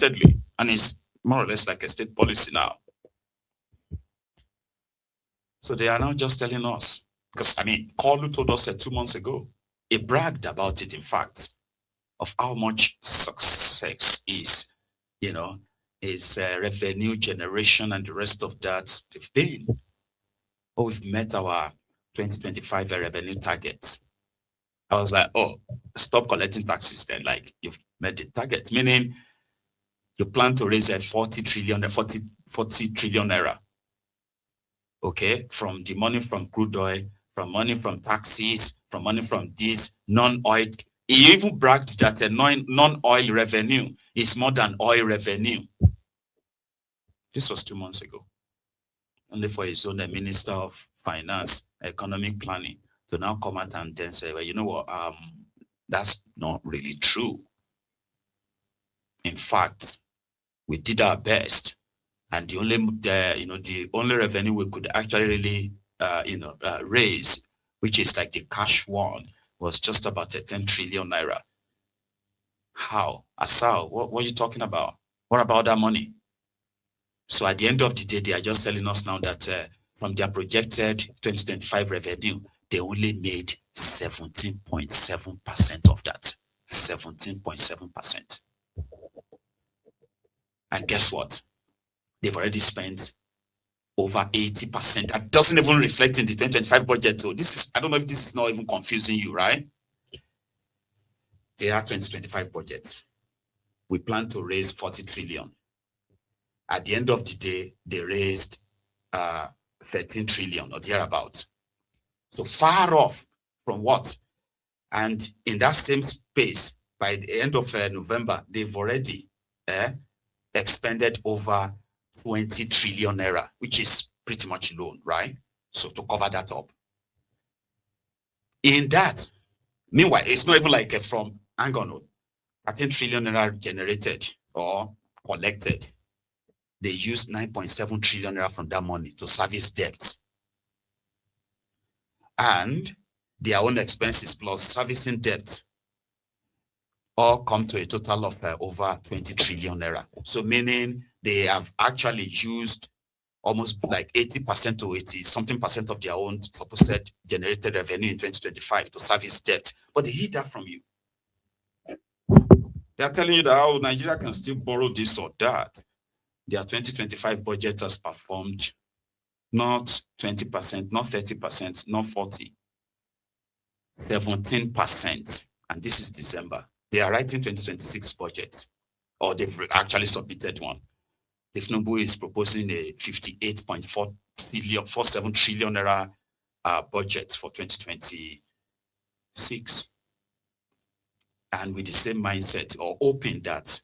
unexpectedly, and it's more or less like a state policy now. So they are now just telling us, because I mean, Kolu told us 2 months ago. He bragged about it, in fact, of how much success is, is revenue generation and the rest of that they've been. Oh, we've met our 2025 revenue targets. I was like, oh, stop collecting taxes then. Like, you've met the target, meaning you plan to raise a 40 trillion naira. Okay, from the money from crude oil, from money from taxes, from money from this non-oil. He even bragged that a non-oil revenue is more than oil revenue. This was 2 months ago. Only for his own Minister of Finance, Economic Planning, to now come out and then say, well, you know what, that's not really true. In fact, we did our best, and the only revenue we could actually really raise, which is like the cash one, was just about 10 trillion naira. How? Asal, what are you talking about? What about that money? So at the end of the day, they are just telling us now that from their projected 2025 revenue, they only made 17.7% of that. 17.7%. And guess what? They've already spent over 80%. That doesn't even reflect in the 2025 budget. So I don't know if this is not even confusing you, right? They are 2025 budget. We plan to raise 40 trillion. At the end of the day, they raised 13 trillion or thereabouts. So far off from what? And in that same space, by the end of November, they've already expended over 20 trillion naira, which is pretty much loan, right? So to cover that up. In that, meanwhile, it's not even like from, hang on, 13 trillion naira generated or collected. They used 9.7 trillion naira from that money to service debts. And their own expenses plus servicing debt all come to a total of over 20 trillion naira. So meaning they have actually used almost like 80% to 80-something% of their own supposed generated revenue in 2025 to service debt. But they hid that from you. They are telling you that how Nigeria can still borrow this or that. Their 2025 budget has performed not 20%, not 30%, not 40%, 17%. And this is December. They are writing 2026 budget, or they've actually submitted one. Tinubu is proposing a 58.4 trillion naira budget for 2026. And with the same mindset, or hoping that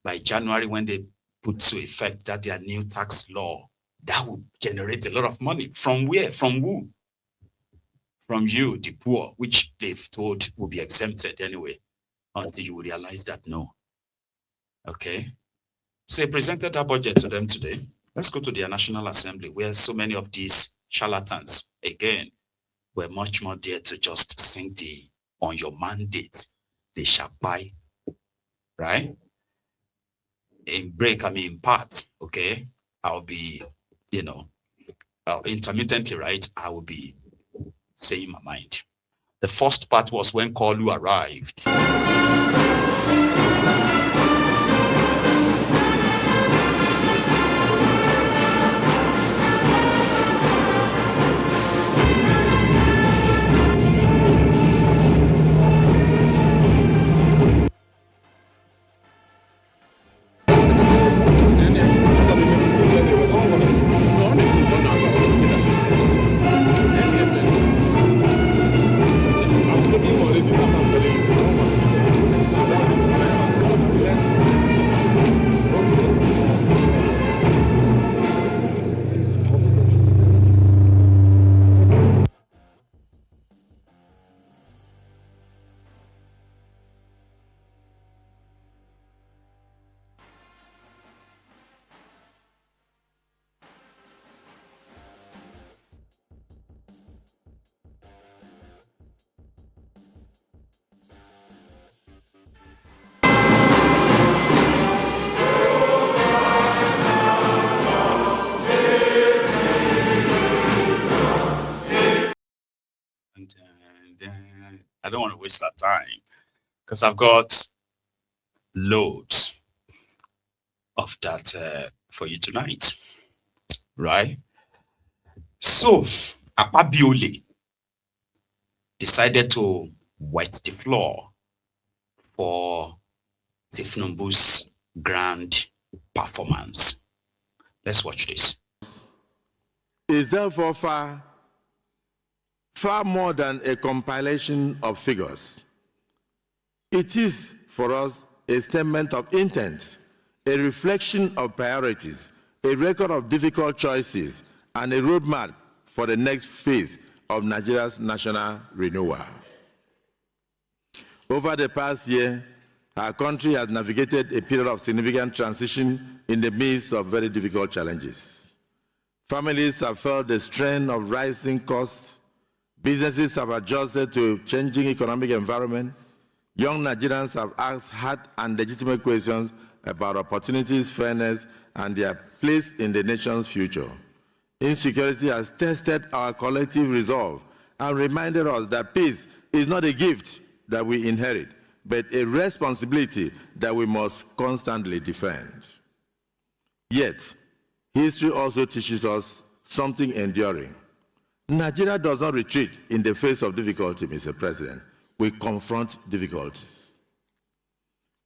by January, when they put to effect that their new tax law, that will generate a lot of money. From where? From who? From you, the poor, which they've told will be exempted anyway, until you will realize that no. Okay. So they presented that budget to them today. Let's go to their National Assembly, where so many of these charlatans, again, were much more there to just sing on your mandate, they shall buy, right? In part, okay, I'll be, intermittently, right, I will be saying my mind. The first part was when Kolu arrived. I don't want to waste our time because I've got loads of that for you tonight, right? So, Akpabiole decided to wet the floor for Tinubu's grand performance. Let's watch this. Is therefore far more than a compilation of figures. It is, for us, a statement of intent, a reflection of priorities, a record of difficult choices, and a roadmap for the next phase of Nigeria's national renewal. Over the past year, our country has navigated a period of significant transition in the midst of very difficult challenges. Families have felt the strain of rising costs. Businesses have adjusted to a changing economic environment. Young Nigerians have asked hard and legitimate questions about opportunities, fairness, and their place in the nation's future. Insecurity has tested our collective resolve and reminded us that peace is not a gift that we inherit, but a responsibility that we must constantly defend. Yet, history also teaches us something enduring. Nigeria does not retreat in the face of difficulty, Mr. President. We confront difficulties.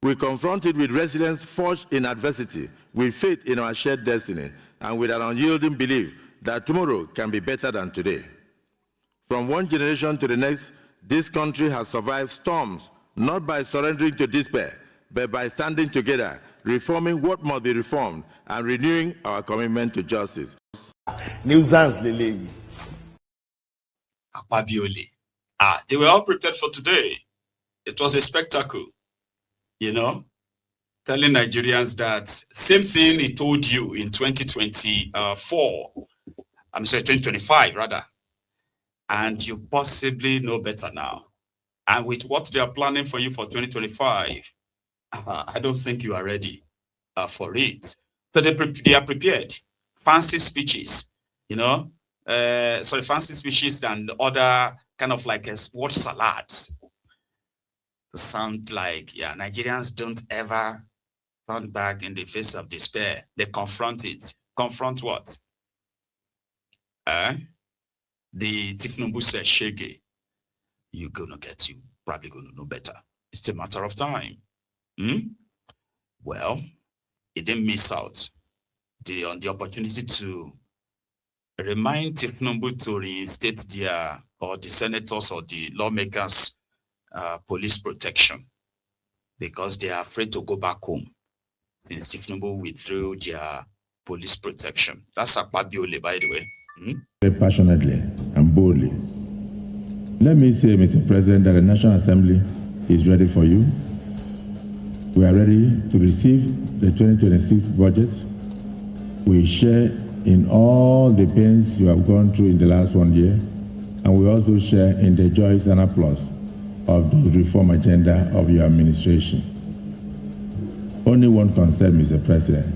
We confront it with resilience forged in adversity, with faith in our shared destiny, and with an unyielding belief that tomorrow can be better than today. From one generation to the next, this country has survived storms, not by surrendering to despair, but by standing together, reforming what must be reformed, and renewing our commitment to justice. Akpabiole. They were all prepared for today. It was a spectacle, you know, telling Nigerians that same thing he told you in 2025 rather, and you possibly know better now. And with what they are planning for you for 2025, I don't think you are ready for it. So they are prepared. Fancy speeches, you know, fancy speeches and other kind of like word salads. To sound like, yeah, Nigerians don't ever turn back in the face of despair. They confront it. Confront what? The Tinubu says, Shege, you're probably gonna know better. It's a matter of time. Well, it didn't miss out on the opportunity to remind Tinubu to reinstate the senators or the lawmakers police protection, because they are afraid to go back home since Tinubu withdrew their police protection. That's Akpabiole, by the way. Very passionately and boldly. Let me say, Mr. President, that the National Assembly is ready for you. We are ready to receive the 2026 budget. We share in all the pains you have gone through in the last 1 year, and we also share in the joys and applause of the reform agenda of your administration. Only one concern, Mr. President.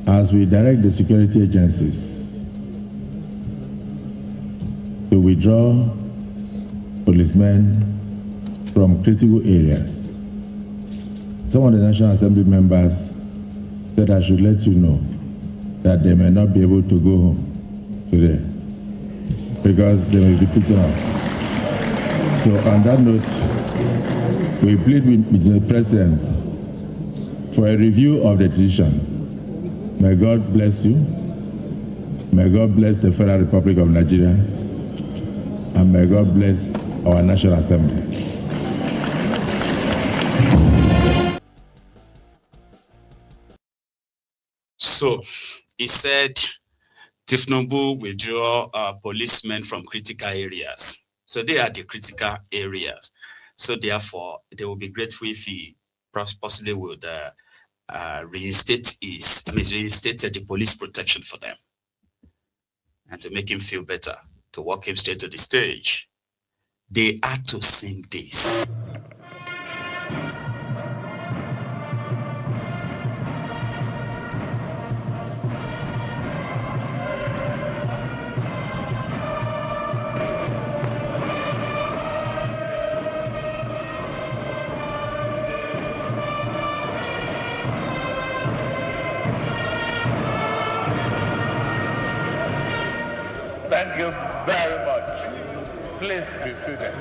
As we direct the security agencies to withdraw policemen from critical areas, some of the National Assembly members said I should let you know that they may not be able to go home today because they may be picking up. So on that note, we plead with the President for a review of the decision. May God bless you. May God bless the Federal Republic of Nigeria. And may God bless our National Assembly. So he said Tinubu withdraw policemen from critical areas. So they are the critical areas. So therefore, they will be grateful if he possibly would reinstated the police protection for them, and to make him feel better, to walk him straight to the stage. They had to sing this. Thank you very much. Please be seated.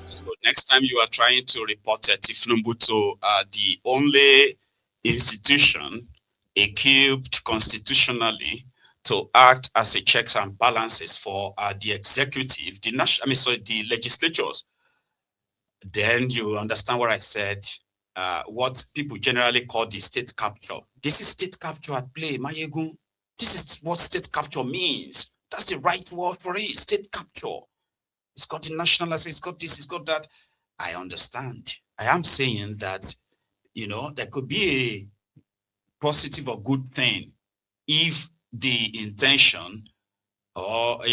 So next time you are trying to report Tinubu to the only institution equipped constitutionally to act as a checks and balances for the executive, the legislatures, then you understand what I said, what people generally call the state capture. This is state capture at play, Maiyegun. This is what state capture means. That's the right word for it, state capture. It's got the national, it's got this, it's got that. I understand. I am saying that, there could be a positive or good thing if the intention of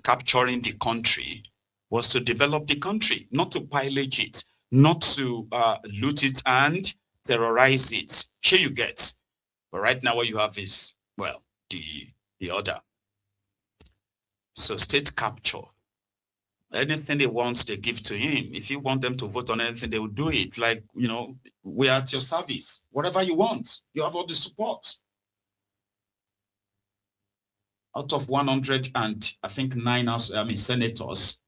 capturing the country was to develop the country, not to pillage it, not to loot it and terrorize it. Sure you get. But right now what you have is, well, the other. So state capture. Anything they want, they give to him. If you want them to vote on anything, they will do it. Like, we are at your service. Whatever you want, you have all the support. Out of 100 and I think 9 senators,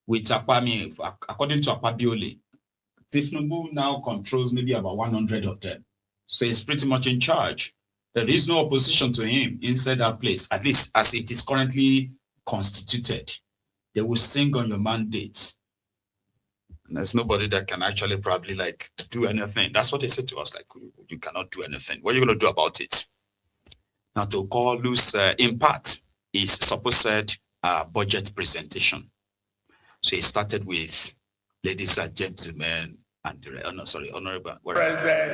with according to Apabiole, Tinubu now controls maybe about 100 of them. So he's pretty much in charge. There is no opposition to him inside that place, at least as it is currently constituted. They will sing on your mandate. And there's nobody that can actually probably do anything. That's what they said to us, you cannot do anything. What are you going to do about it? Now, to call loose impact is supposed budget presentation. So he started with, ladies and gentlemen, and honorable President,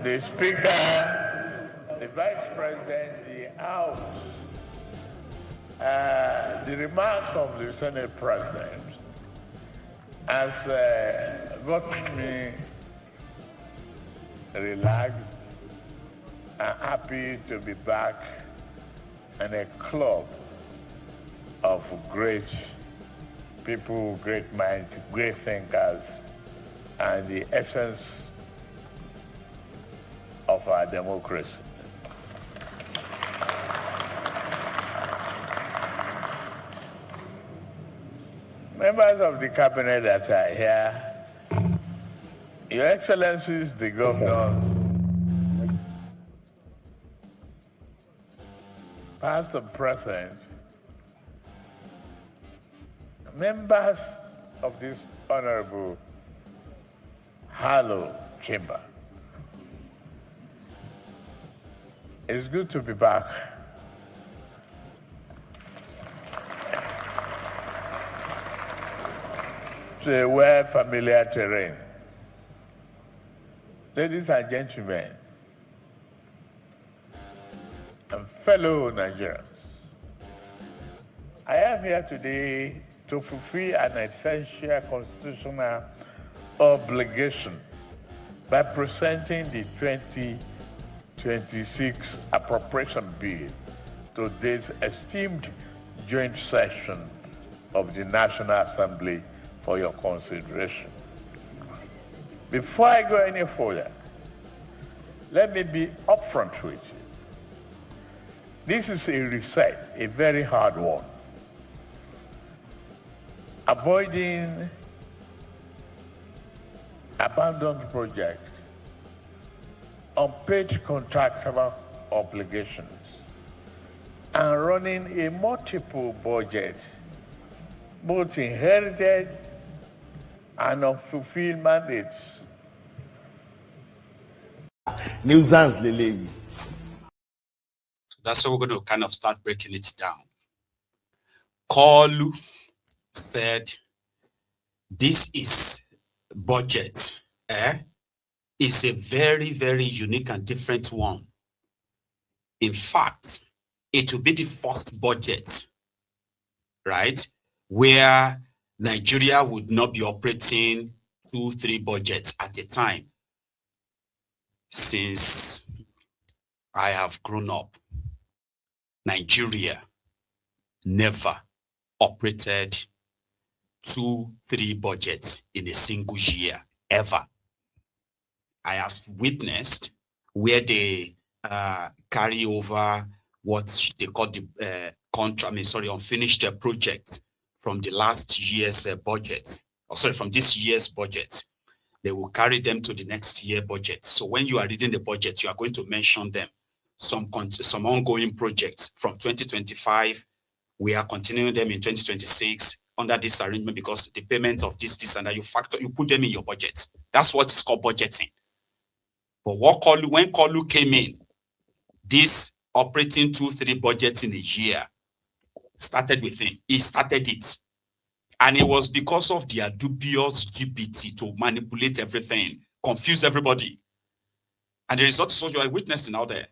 the Speaker, the Vice President, the House. The remarks of the Senate President has gotten me relaxed and happy to be back in a club of great people, great minds, great thinkers, and the essence of our democracy. Members of the cabinet that are here, Your Excellencies, the governors, past and present, members of this honorable hallowed chamber. It's good to be back. To a well-familiar terrain. Ladies and gentlemen, and fellow Nigerians, I am here today to fulfill an essential constitutional obligation by presenting the 2026 appropriation bill to this esteemed joint session of the National Assembly for your consideration. Before I go any further, let me be upfront with you. This is a reset, a very hard one. Avoiding abandoned projects, unpaid contractual obligations, and running a multiple budget, both inherited and unfulfilled mandates. Nuisance lele. So that's how we're going to kind of start breaking it down. Kolu said, this is budget. It's a very, very unique and different one. In fact, it will be the first budget, right, where Nigeria would not be operating 2-3 budgets at a time. Since I have grown up, Nigeria never operated 2-3 budgets in a single year, ever. I have witnessed where they carry over what they call the unfinished project from the last year's budget, or sorry, from this year's budget. They will carry them to the next year budget. So when you are reading the budget, you are going to mention them. Some ongoing projects from 2025, we are continuing them in 2026 under this arrangement because the payment of this and that, you put them in your budget. That's what is called budgeting. But when Kolu came in, this operating 2-3 budgets in a year started with him. He started it. And it was because of their dubious GPT to manipulate everything, confuse everybody. And the result is what you are witnessing out there.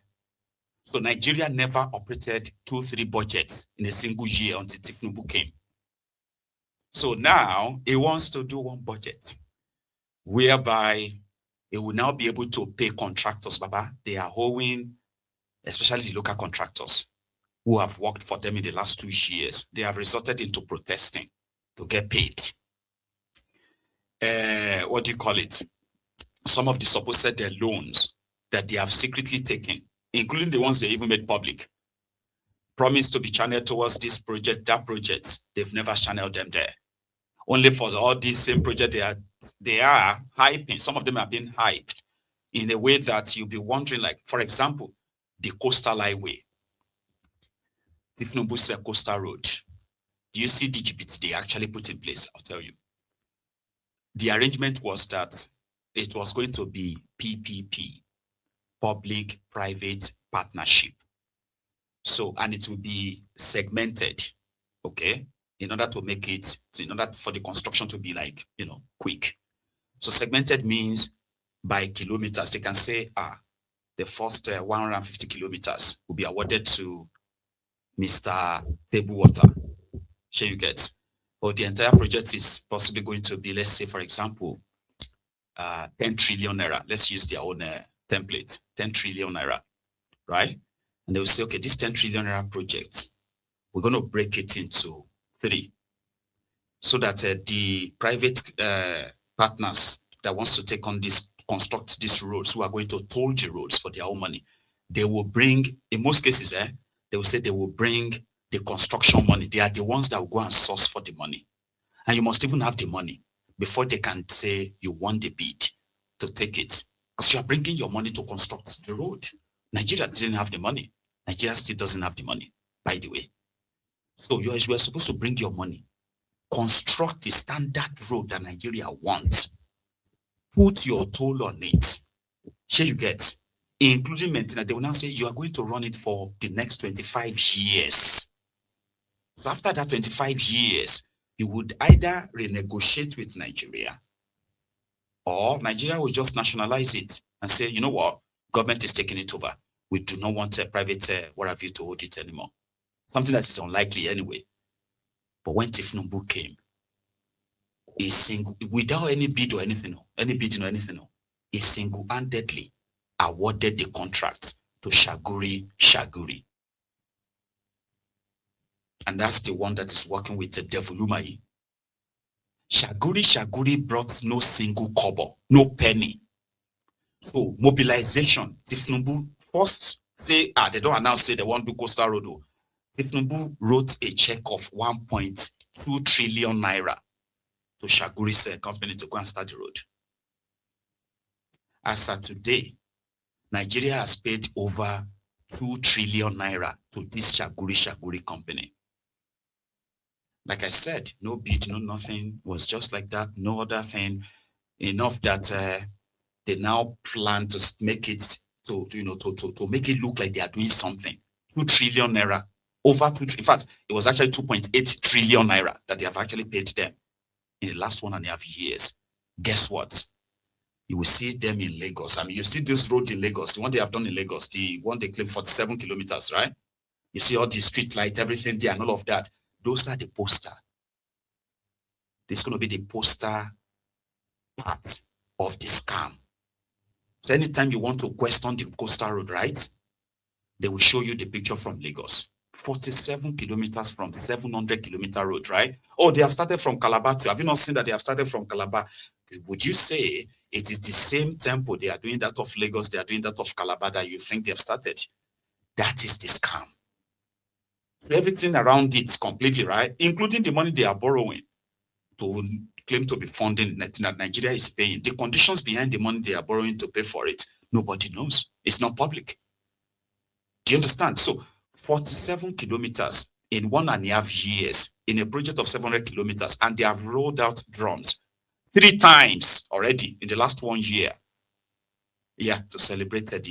So Nigeria never operated 2-3 budgets in a single year until Tinubu came. So now he wants to do one budget, whereby he will now be able to pay contractors, Baba. They are owing, especially the local contractors who have worked for them in the last 2 years. They have resorted into protesting to get paid. What do you call it? Some of the supposed loans that they have secretly taken, including the ones they even made public, promised to be channeled towards this project, that project. They've never channeled them there. Only for all these same projects they are hyping. Some of them have been hyped in a way that you'll be wondering, like, for example, the coastal highway, Tinubu's coastal road. Do you see the GPT they actually put in place? I'll tell you. The arrangement was that it was going to be PPP, public-private partnership. So, and it will be segmented, okay, in order for the construction to be like, quick. So segmented means by kilometers. They can say, the first 150 kilometers will be awarded to Mr. Table Water. Sure you get. Or the entire project is possibly going to be, let's say, for example, 10 trillion naira. Let's use their own template, 10 trillion naira, right? And they will say, okay, this 10 trillion naira project, we're going to break it into 3 so that the private partners that wants to take on this, construct these roads, who are going to toll the roads for their own money, they will bring, in most cases, they will say they will bring the construction money. They are the ones that will go and source for the money. And you must even have the money before they can say you won the bid to take it. Because you are bringing your money to construct the road. Nigeria didn't have the money. Nigeria still doesn't have the money, by the way. So you are supposed to bring your money, construct the standard road that Nigeria wants, put your toll on it. Here you get, including maintenance. They will now say you are going to run it for the next 25 years. So after that 25 years, you would either renegotiate with Nigeria, or Nigeria will just nationalize it and say, you know what, government is taking it over. We do not want a private what have you to hold it anymore. Something that is unlikely anyway. But when Tinubu came, without any bid or anything, he single-handedly awarded the contract to Shaguri. And that's the one that is working with the Devolumayi. Shaguri brought no single kobo, no penny. So mobilization, Tinubu first say, they don't announce, say they want to do coastal road. Tinubu wrote a check of 1.2 trillion naira to Shaguri's company to go and start the road. As of today, Nigeria has paid over 2 trillion naira to this Shaguri company. Like I said, no bid, no nothing, was just like that, no other thing. Enough that they now plan to make it to make it look like they are doing something. 2 trillion naira, over 2. In fact, it was actually 2.8 trillion naira that they have actually paid them in the last 1.5 years. Guess what? You will see them in Lagos. I mean, you see this road in Lagos, the one they have done in Lagos, the one they claim 47 kilometers, right? You see all the street lights, everything there and all of that. Those are the poster. This is going to be the poster part of the scam. So anytime you want to question the coastal road, right? They will show you the picture from Lagos. 47 kilometers from 700-kilometer road, right? Oh, they have started from Calabar too. Have you not seen that they have started from Calabar? Would you say it is the same tempo they are doing that of Lagos, they are doing that of Calabar that you think they've started. That is the scam. Everything around it is completely right, including the money they are borrowing to claim to be funding that Nigeria is paying. The conditions behind the money they are borrowing to pay for it, nobody knows. It's not public. Do you understand? So 47 kilometers in 1.5 years in a project of 700 kilometers, and they have rolled out drums 3 times already in the last 1 year. Yeah, to celebrate it.